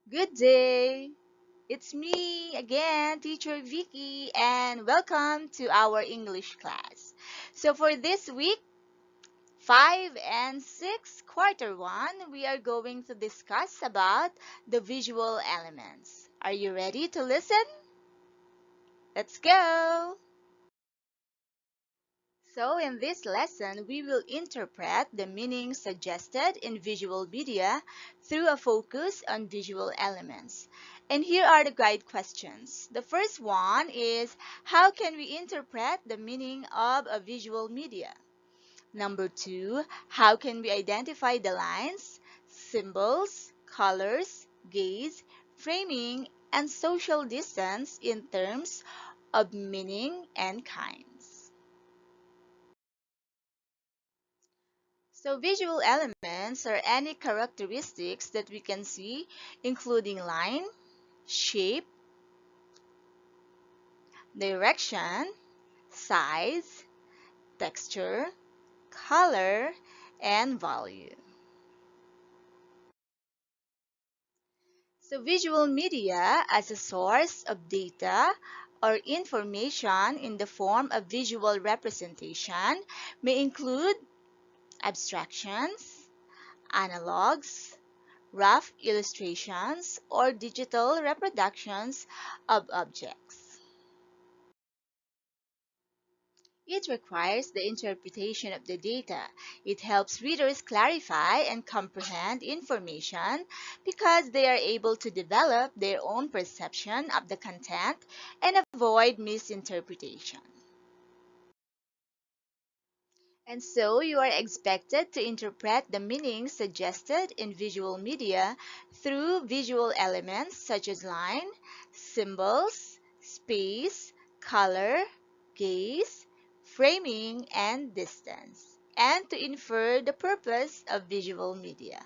Good day! It's me again, Teacher Vicky, and welcome to our English class. So for this week, 5 and 6, quarter 1, we are going to discuss about the visual elements. Are you ready to listen? Let's go! So in this lesson, we will interpret the meaning suggested in visual media through a focus on visual elements. And here are the guide questions. The first one is, how can we interpret the meaning of a visual media? Number 2, how can we identify the lines, symbols, colors, gaze, framing, and social distance in terms of meaning and kinds? So visual elements are any characteristics that we can see, including line, shape, direction, size, texture, color, and value. So visual media as a source of data or information in the form of visual representation may include abstractions, analogs, rough illustrations, or digital reproductions of objects. It requires the interpretation of the data. It helps readers clarify and comprehend information because they are able to develop their own perception of the content and avoid misinterpretation. And so you are expected to interpret the meaning suggested in visual media through visual elements such as line, symbols, space, color, gaze, framing, and distance, and to infer the purpose of visual media.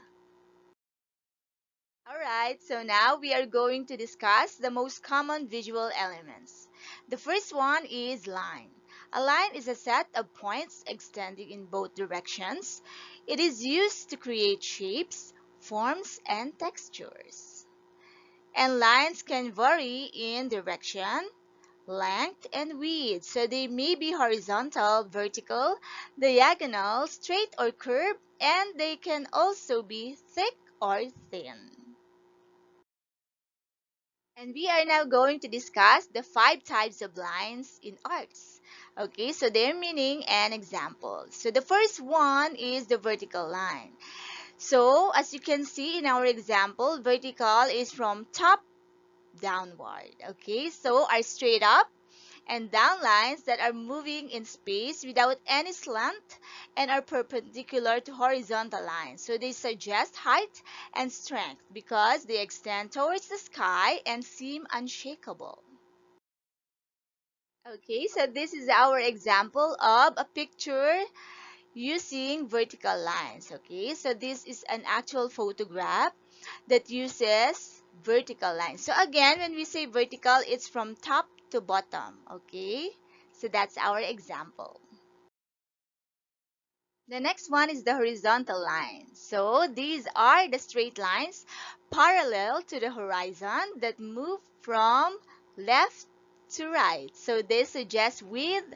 Alright, so now we are going to discuss the most common visual elements. The first one is line. A line is a set of points extending in both directions. It is used to create shapes, forms, and textures. And lines can vary in direction, length, and width. So they may be horizontal, vertical, diagonal, straight, or curved, and they can also be thick or thin. And we are now going to discuss the 5 types of lines in arts. Okay, so their meaning and examples. So the first one is the vertical line. So as you can see in our example, vertical is from top downward. Okay, so are straight up and down lines that are moving in space without any slant and are perpendicular to horizontal lines. So they suggest height and strength because they extend towards the sky and seem unshakable. Okay, so this is our example of a picture using vertical lines. Okay, so this is an actual photograph that uses vertical lines. So again, when we say vertical, it's from top to bottom. Okay, so that's our example. The next one is the horizontal line. So these are the straight lines parallel to the horizon that move from left to right. So they suggest width,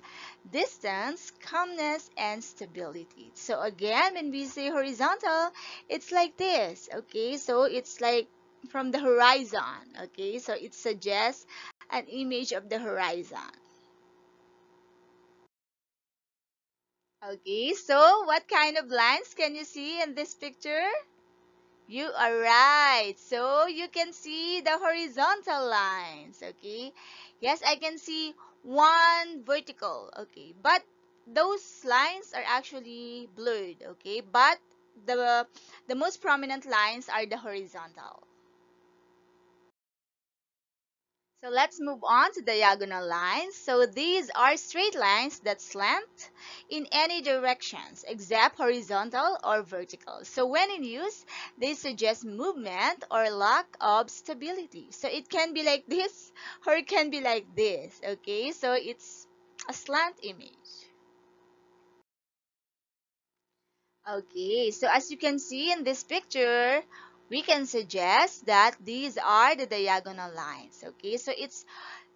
distance, calmness, and stability. So again, when we say horizontal, it's like this. Okay, so it's like from the horizon. Okay, so it suggests an image of the horizon. Okay, so what kind of lines can you see in this picture? You are right. So you can see the horizontal lines. Okay. Yes, I can see one vertical. Okay. But those lines are actually blurred. Okay. But the most prominent lines are the horizontal. So let's move on to diagonal lines. So these are straight lines that slant in any directions except horizontal or vertical. So when in use, they suggest movement or lack of stability. So it can be like this or it can be like this. Okay, so it's a slant image. Okay, so as you can see in this picture, we can suggest that these are the diagonal lines. Okay, so it's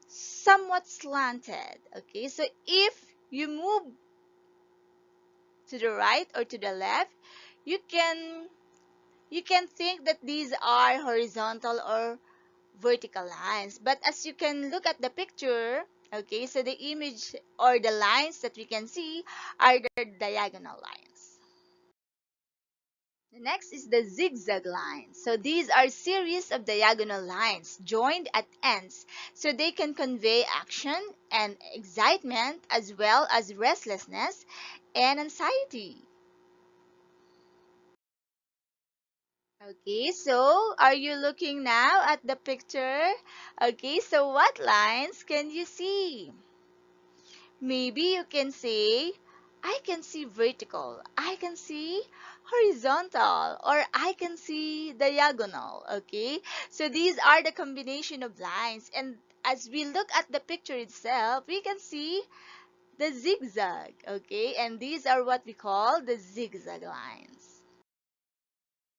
somewhat slanted. Okay, so if you move to the right or to the left, you can think that these are horizontal or vertical lines. But as you can look at the picture, okay, so the image or the lines that we can see are the diagonal lines. The next is the zigzag line. So these are series of diagonal lines joined at ends, so they can convey action and excitement as well as restlessness and anxiety. Okay, so are you looking now at the picture? Okay, so what lines can you see? Maybe you can say, I can see vertical, I can see horizontal, or I can see diagonal. Okay, so these are the combination of lines, and as we look at the picture itself, we can see the zigzag. Okay, and these are what we call the zigzag lines.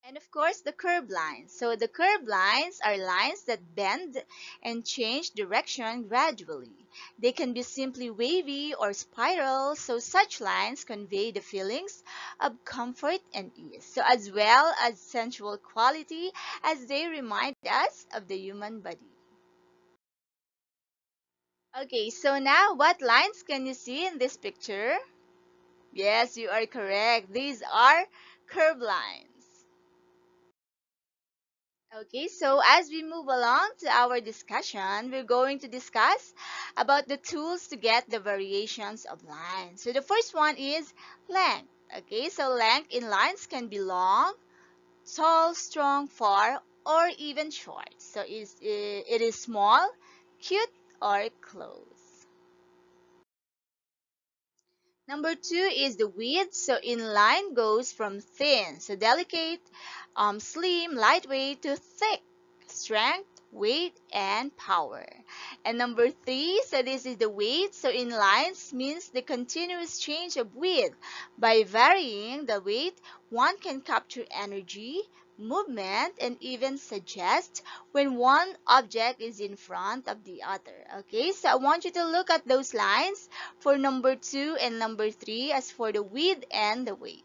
And of course, the curved lines. So the curved lines are lines that bend and change direction gradually. They can be simply wavy or spiral, so such lines convey the feelings of comfort and ease, so as well as sensual quality, as they remind us of the human body. Okay, so now what lines can you see in this picture? Yes, you are correct. These are curved lines. Okay, so as we move along to our discussion, we're going to discuss about the tools to get the variations of lines. So the first one is length. Okay, so length in lines can be long, tall, strong, far, or even short. So it is small, cute, or close. Number two is the width. So in line goes from thin, so delicate, slim, lightweight to thick, strength, weight, and power. And number three, so this is the weight. So in lines means the continuous change of width. By varying the weight, one can capture energy, movement, and even suggest when one object is in front of the other. Okay, so I want you to look at those lines for number 2 and number 3 as for the width and the weight.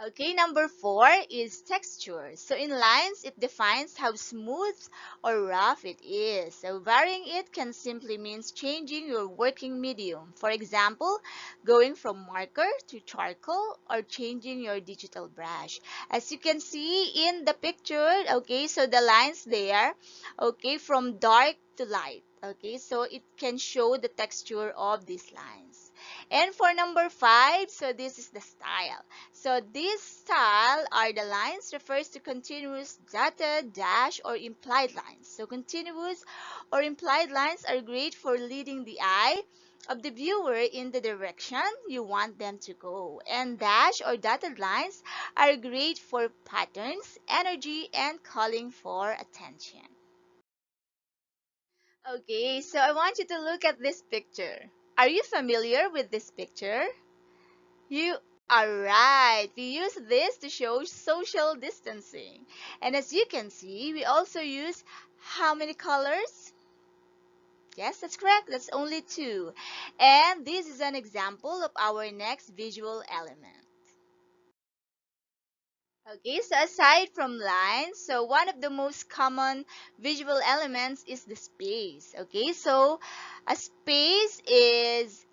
Okay, number 4 is texture. So in lines, it defines how smooth or rough it is. So varying it can simply means changing your working medium. For example, going from marker to charcoal or changing your digital brush. As you can see in the picture, okay, so the lines there, okay, from dark to light. Okay, so it can show the texture of these lines. And for number 5, so this is the style. So this style are the lines refers to continuous dotted, dash, or implied lines. So continuous or implied lines are great for leading the eye of the viewer in the direction you want them to go. And dash or dotted lines are great for patterns, energy, and calling for attention. Okay, so I want you to look at this picture. Are you familiar with this picture? You are right. We use this to show social distancing. And as you can see, we also use how many colors? Yes, that's correct. That's only two. And this is an example of our next visual element. Okay, so aside from lines, so one of the most common visual elements is the space. Okay, so a space is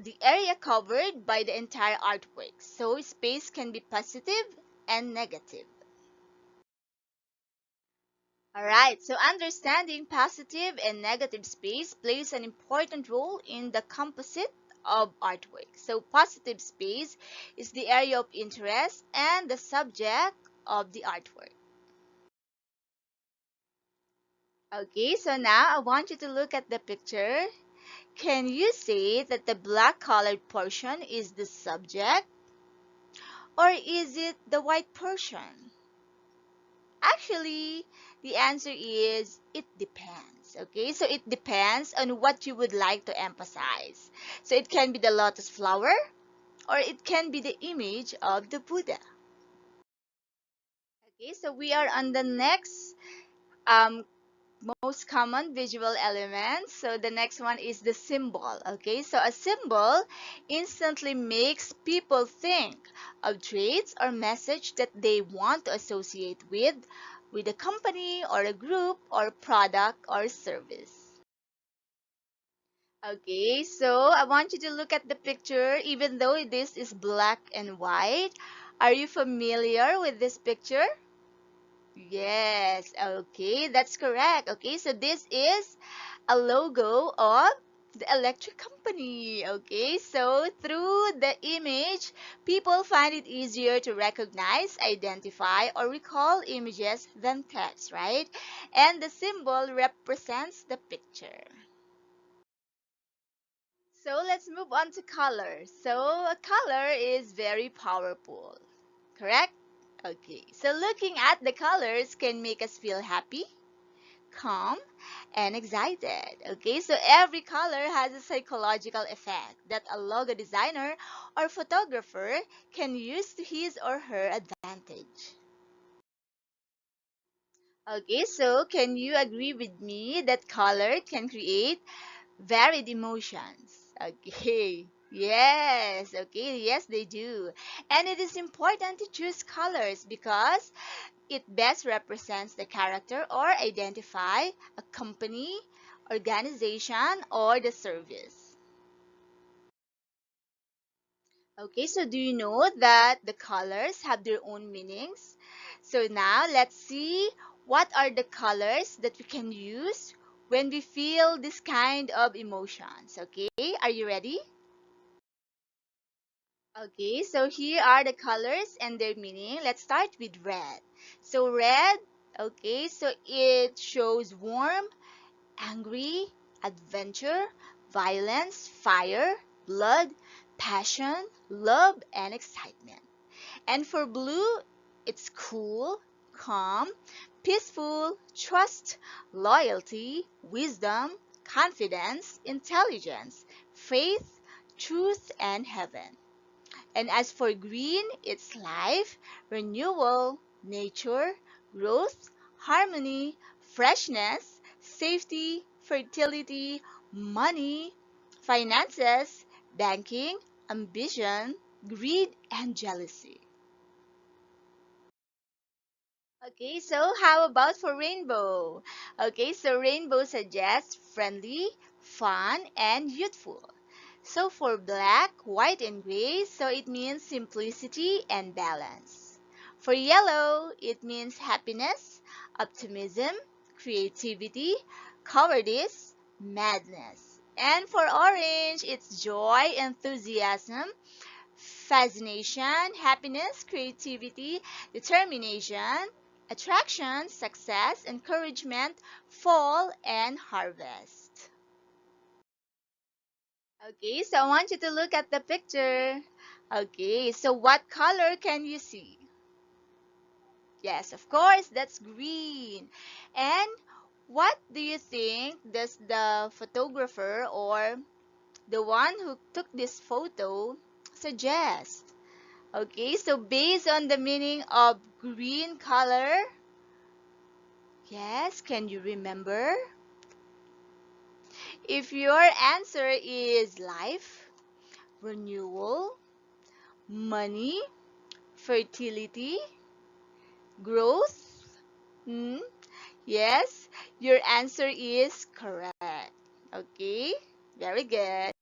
the area covered by the entire artwork. So space can be positive and negative. Alright, so understanding positive and negative space plays an important role in the composite of artwork. So positive space is the area of interest and the subject of the artwork. Okay, so now I want you to look at the picture. Can you say that the black colored portion is the subject, or is it the white portion? Actually, the answer is it depends. Okay, so it depends on what you would like to emphasize. So it can be the lotus flower or it can be the image of the Buddha. Okay, so we are on the next um, most common visual element. So the next one is the symbol. Okay, so a symbol instantly makes people think of traits or message that they want to associate with a company or a group or product or service. Okay, so I want you to look at the picture even though this is black and white. Are you familiar with this picture? Yes, okay, that's correct. Okay, so this is a logo of the electric company. Okay, so through the image, people find it easier to recognize, identify, or recall images than text, right? And the symbol represents the picture. So let's move on to color. So a color is very powerful, correct? Okay, so looking at the colors can make us feel happy, calm, and excited. Okay, so every color has a psychological effect that a logo designer or photographer can use to his or her advantage. Okay, so can you agree with me that color can create varied emotions? Okay. Yes, okay, yes, they do. And it is important to choose colors because it best represents the character or identify a company, organization, or the service. Okay, so do you know that the colors have their own meanings? So now let's see what are the colors that we can use when we feel this kind of emotions. Okay, are you ready? Okay, so here are the colors and their meaning. Let's start with red. So red, okay, so it shows warm, angry, adventure, violence, fire, blood, passion, love, and excitement. And for blue, it's cool, calm, peaceful, trust, loyalty, wisdom, confidence, intelligence, faith, truth, and heaven. And as for green, it's life, renewal, nature, growth, harmony, freshness, safety, fertility, money, finances, banking, ambition, greed, and jealousy. Okay, so how about for rainbow? Okay, so rainbow suggests friendly, fun, and youthful. So for black, white, and gray, so it means simplicity and balance. For yellow, it means happiness, optimism, creativity, cowardice, madness. And for orange, it's joy, enthusiasm, fascination, happiness, creativity, determination, attraction, success, encouragement, fall, and harvest. Okay, so I want you to look at the picture. Okay, so what color can you see? Yes, of course, that's green. And what do you think does the photographer or the one who took this photo suggest? Okay, so based on the meaning of green color, yes, can you remember? If your answer is life, renewal, money, fertility, growth, hmm, yes, your answer is correct. Okay, very good.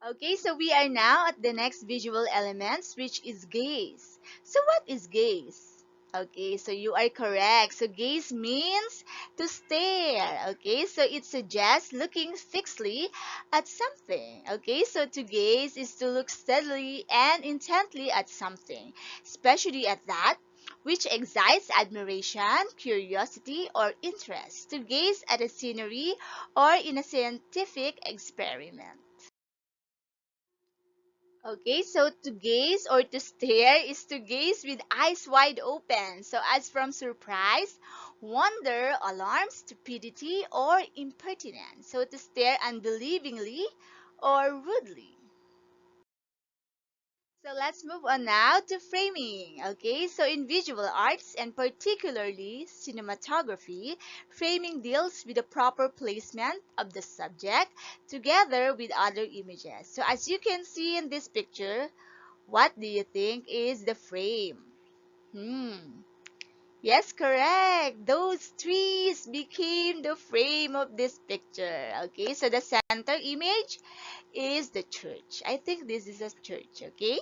Okay, so we are now at the next visual elements, which is gaze. So what is gaze? Okay, so you are correct. So gaze means to stare. Okay, so it suggests looking fixedly at something. Okay, so to gaze is to look steadily and intently at something, especially at that which excites admiration, curiosity, or interest. To gaze at a scenery or in a scientific experiment. Okay, so to gaze or to stare is to gaze with eyes wide open. So, as from surprise, wonder, alarm, stupidity, or impertinence. So, to stare unbelievingly or rudely. So let's move on now to framing. Okay, so in visual arts and particularly cinematography, framing deals with the proper placement of the subject together with other images. So as you can see in this picture, what do you think is the frame? Hmm. Yes, correct. Those trees became the frame of this picture. Okay, so the center image is the church. I think this is a church, okay?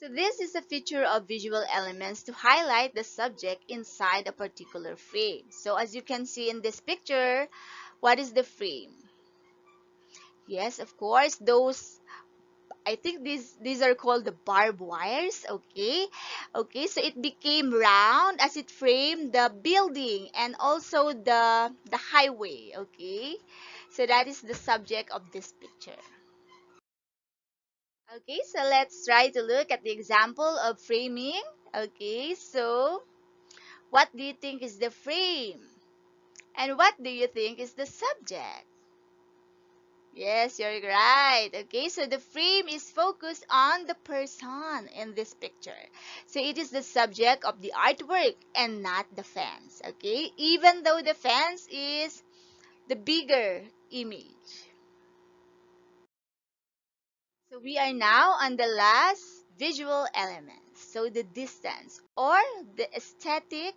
So this is a feature of visual elements to highlight the subject inside a particular frame. So as you can see in this picture, what is the frame? Yes, of course, those I think these are called the barbed wires, okay? Okay, so it became round as it framed the building and also the highway, okay? So that is the subject of this picture. Okay, so let's try to look at the example of framing. Okay, so what do you think is the frame? And what do you think is the subject? Yes, you're right. Okay, so the frame is focused on the person in this picture. So it is the subject of the artwork and not the fence. Okay, even though the fence is the bigger image. So we are now on the last visual element. So the distance or the aesthetic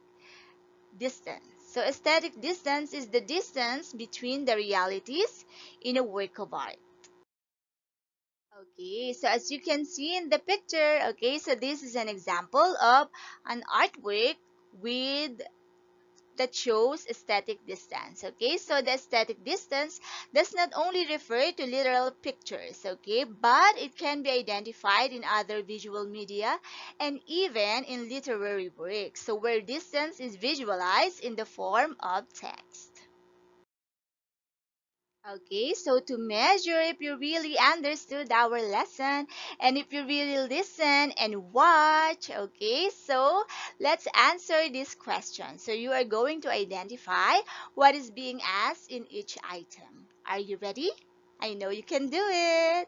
distance. So aesthetic distance is the distance between the realities in a work of art. Okay, so as you can see in the picture, okay, so this is an example of an artwork with that shows aesthetic distance. Okay, so the aesthetic distance does not only refer to literal pictures, okay, but it can be identified in other visual media and even in literary works. So where distance is visualized in the form of text. Okay, so to measure if you really understood our lesson and if you really listen and watch, okay, so let's answer this question. So you are going to identify what is being asked in each item. Are you ready? I know you can do it.